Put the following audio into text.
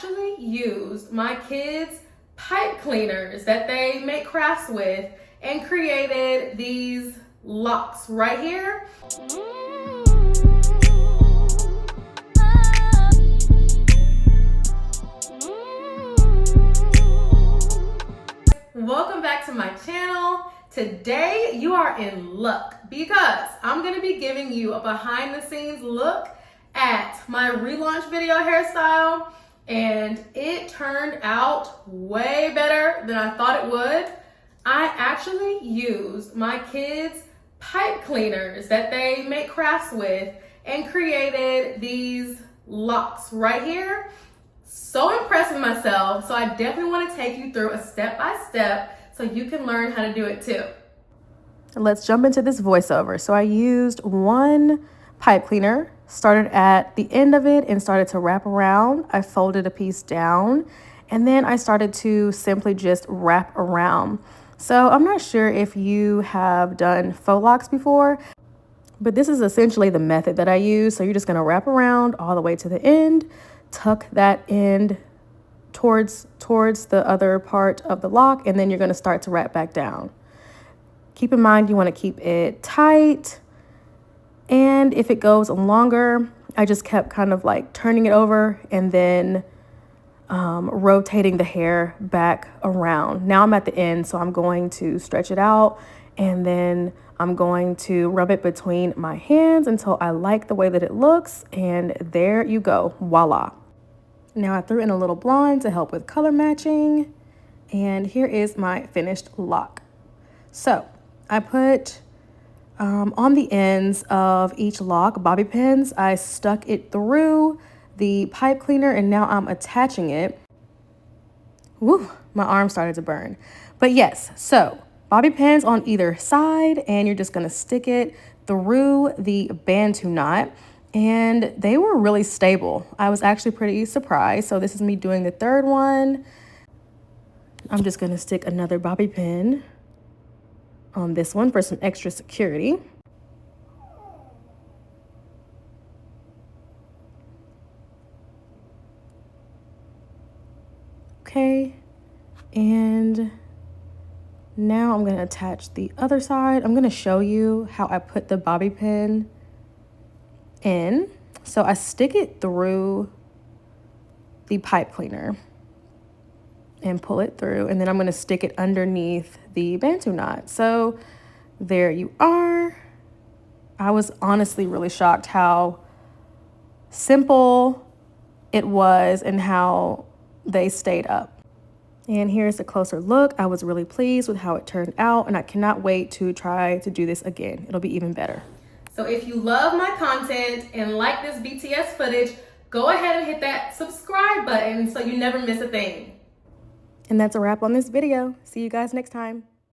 actually used my kids' pipe cleaners that they make crafts with and created these locks right here. Welcome back to my channel. Today you are in luck because I'm going to be giving you a behind the scenes look at my relaunch video hairstyle, and it turned out way better than I thought it would. I actually used my kids' pipe cleaners that they make crafts with and created these locks right here. So impressed with myself, so I definitely want to take you through a step-by-step so you can learn how to do it too. Let's jump into this voiceover. So I used one pipe cleaner, started at the end of it and started to wrap around. I folded a piece down and then I started to simply just wrap around. So I'm not sure if you have done faux locs before, but this is essentially the method that I use. So you're just gonna wrap around all the way to the end, tuck that end towards the other part of the lock, and then you're gonna start to wrap back down. Keep in mind you wanna keep it tight, and if it goes longer, I just kept kind of like turning it over and then rotating the hair back around. Now I'm at the end, so I'm going to stretch it out and then I'm going to rub it between my hands until I like the way that it looks, and there you go, voila. Now I threw in a little blonde to help with color matching, and here is my finished lock. So I put on the ends of each lock bobby pins. I stuck it through the pipe cleaner and now I'm attaching it. Woo, my arm started to burn. But yes, so bobby pins on either side, and you're just gonna stick it through the bantu knot. And they were really stable. I was actually pretty surprised. So this is me doing the third one. I'm just gonna stick another bobby pin on this one for some extra security. Okay, and now I'm gonna attach the other side. I'm gonna show you how I put the bobby pin in. So I stick it through the pipe cleaner and pull it through, and then I'm going to stick it underneath the bantu knot. So there you are. I was honestly really shocked how simple it was and how they stayed up. And here's a closer look. I was really pleased with how it turned out, and I cannot wait to try to do this again. It'll be even better. So if you love my content and like this BTS footage, go ahead and hit that subscribe button so you never miss a thing. And that's a wrap on this video. See you guys next time.